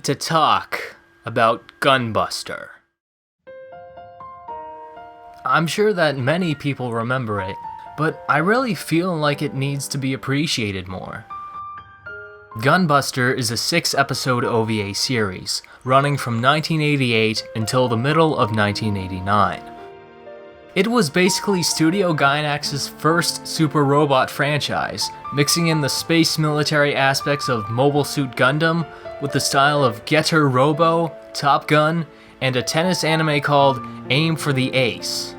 need to talk about Gunbuster. I'm sure that many people remember it, but I really feel like it needs to be appreciated more. Gunbuster is a 6-episode OVA series, running from 1988 until the middle of 1989. It was basically Studio Gainax's first super robot franchise, mixing in the space military aspects of Mobile Suit Gundam with the style of Getter Robo, Top Gun, and a tennis anime called Aim for the Ace.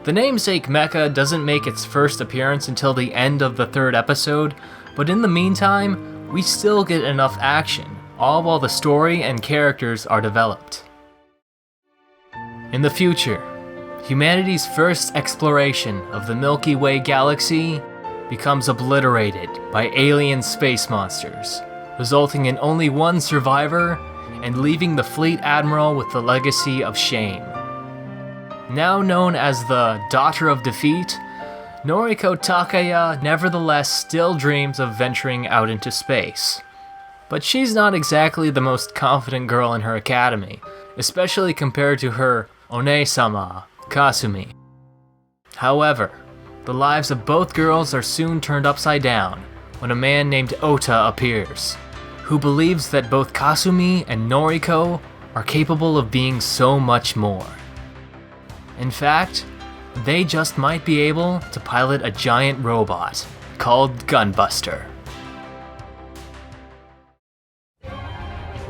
The namesake Mecha doesn't make its first appearance until the end of the 3rd episode, but in the meantime, we still get enough action, all while the story and characters are developed. In the future, humanity's first exploration of the Milky Way galaxy becomes obliterated by alien space monsters, resulting in only one survivor and leaving the fleet admiral with the legacy of shame. Now known as the Daughter of Defeat, Noriko Takaya nevertheless still dreams of venturing out into space. But she's not exactly the most confident girl in her academy, especially compared to her One-sama, Kasumi. However, the lives of both girls are soon turned upside down when a man named Ota appears, who believes that both Kasumi and Noriko are capable of being so much more. In fact, they just might be able to pilot a giant robot called Gunbuster.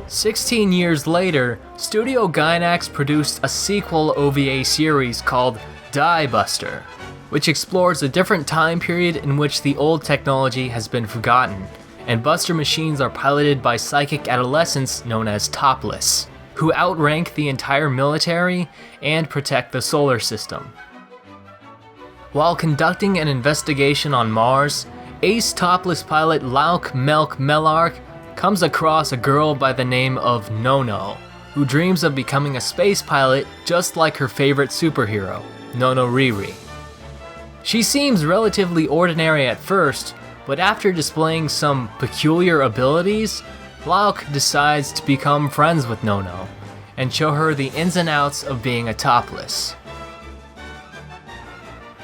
16 years later, Studio Gainax produced a sequel OVA series called Dix-Buster, which explores a different time period in which the old technology has been forgotten, and Buster machines are piloted by psychic adolescents known as Topless, who outrank the entire military and protect the solar system. While conducting an investigation on Mars, ace Topless pilot Lauk Melk Melark comes across a girl by the name of Nono, who dreams of becoming a space pilot just like her favorite superhero, Nono Riri. She seems relatively ordinary at first, but after displaying some peculiar abilities, Lauk decides to become friends with Nono and show her the ins and outs of being a Topless.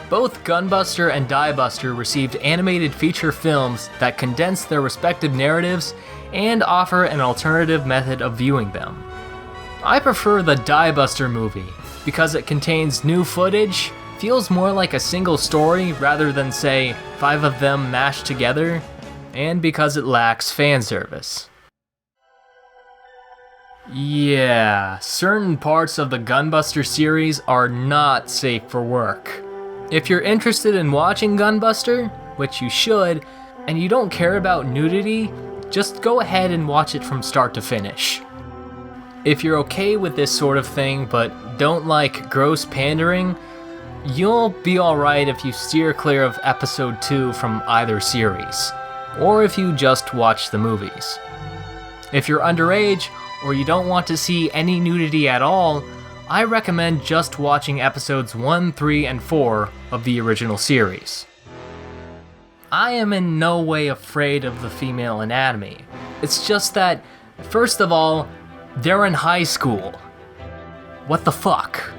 Both Gunbuster and Dix-Buster received animated feature films that condense their respective narratives and offer an alternative method of viewing them. I prefer the Dix-Buster movie because it contains new footage, feels more like a single story rather than, say, 5 of them mashed together, and because it lacks fan service. Yeah, certain parts of the Gunbuster series are not safe for work. If you're interested in watching Gunbuster, which you should, and you don't care about nudity, just go ahead and watch it from start to finish. If you're okay with this sort of thing but don't like gross pandering, you'll be alright if you steer clear of episode 2 from either series, or if you just watch the movies. If you're underage, or you don't want to see any nudity at all, I recommend just watching episodes 1, 3, and 4 of the original series. I am in no way afraid of the female anatomy. It's just that, first of all, they're in high school. What the fuck?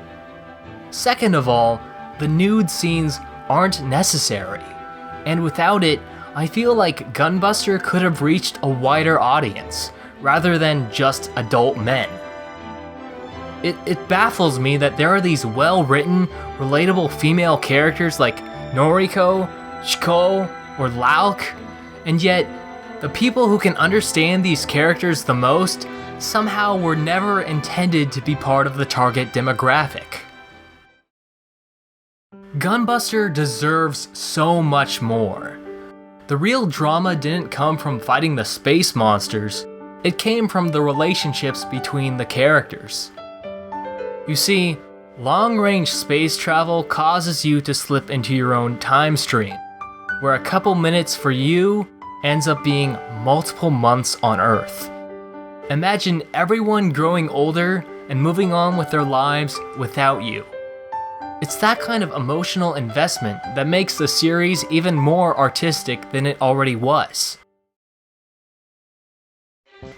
Second of all, the nude scenes aren't necessary. And without it, I feel like Gunbuster could have reached a wider audience, rather than just adult men. It baffles me that there are these well-written, relatable female characters like Noriko, Chiko, or Lauk, and yet the people who can understand these characters the most somehow were never intended to be part of the target demographic. Gunbuster deserves so much more. The real drama didn't come from fighting the space monsters, it came from the relationships between the characters. You see, long-range space travel causes you to slip into your own time stream, where a couple minutes for you ends up being multiple months on Earth. Imagine everyone growing older and moving on with their lives without you. It's that kind of emotional investment that makes the series even more artistic than it already was.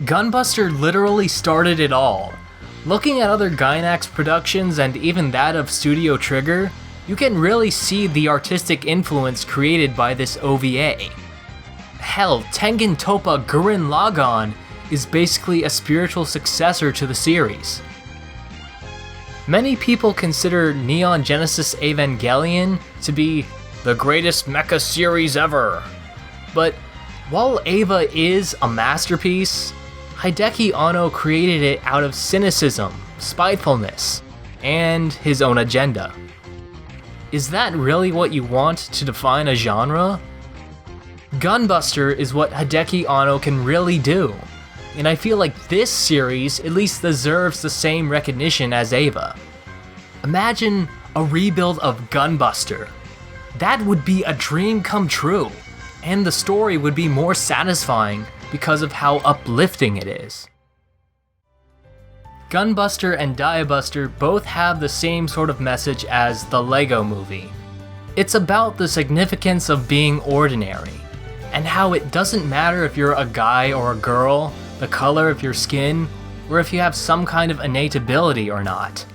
Gunbuster literally started it all. Looking at other Gainax productions and even that of Studio Trigger, you can really see the artistic influence created by this OVA. Hell, Tengen Toppa Gurren Lagann is basically a spiritual successor to the series. Many people consider Neon Genesis Evangelion to be the greatest mecha series ever. But while Eva is a masterpiece, Hideaki Anno created it out of cynicism, spitefulness, and his own agenda. Is that really what you want to define a genre? Gunbuster is what Hideaki Anno can really do, and I feel like this series at least deserves the same recognition as Eva. Imagine a rebuild of Gunbuster. That would be a dream come true, and the story would be more satisfying because of how uplifting it is. Gunbuster and Diebuster both have the same sort of message as the Lego Movie. It's about the significance of being ordinary, and how it doesn't matter if you're a guy or a girl, the color of your skin, or if you have some kind of innate ability or not.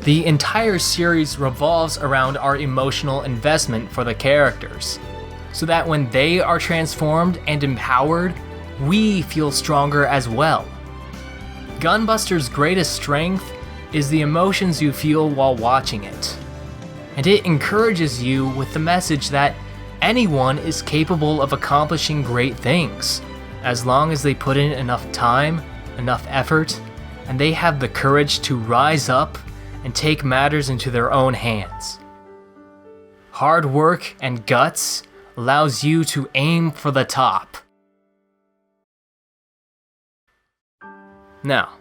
The entire series revolves around our emotional investment for the characters, so that when they are transformed and empowered, we feel stronger as well. Gunbuster's greatest strength is the emotions you feel while watching it, and it encourages you with the message that anyone is capable of accomplishing great things, as long as they put in enough time, enough effort, and they have the courage to rise up and take matters into their own hands. Hard work and guts allows you to aim for the top. Now,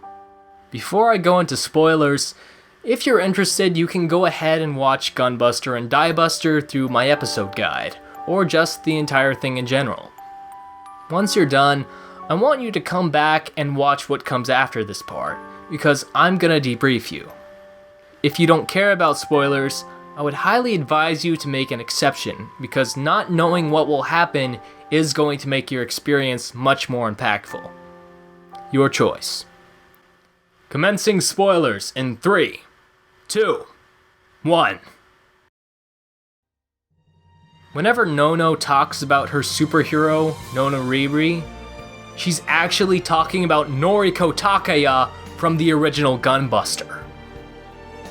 before I go into spoilers, if you're interested, you can go ahead and watch Gunbuster and Diebuster through my episode guide, or just the entire thing in general. Once you're done, I want you to come back and watch what comes after this part, because I'm gonna debrief you. If you don't care about spoilers, I would highly advise you to make an exception, because not knowing what will happen is going to make your experience much more impactful. Your choice. Commencing spoilers in 3, 2, 1. Whenever Nono talks about her superhero, Nono Riri, she's actually talking about Noriko Takaya from the original Gunbuster.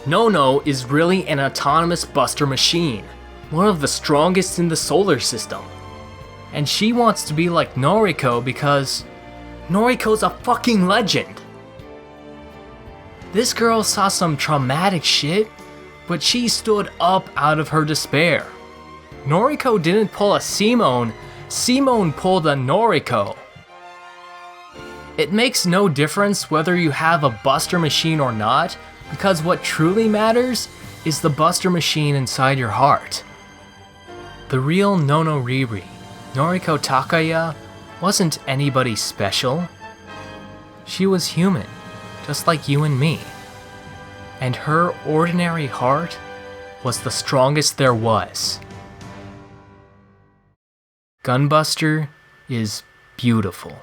Nono is really an autonomous buster machine, one of the strongest in the solar system. And she wants to be like Noriko because Noriko's a fucking legend. This girl saw some traumatic shit, but she stood up out of her despair. Noriko didn't pull a Simone, Simone pulled a Noriko. It makes no difference whether you have a buster machine or not, because what truly matters is the buster machine inside your heart. The real Nono Riri, Noriko Takaya, wasn't anybody special. She was human, just like you and me. And her ordinary heart was the strongest there was. Gunbuster is beautiful.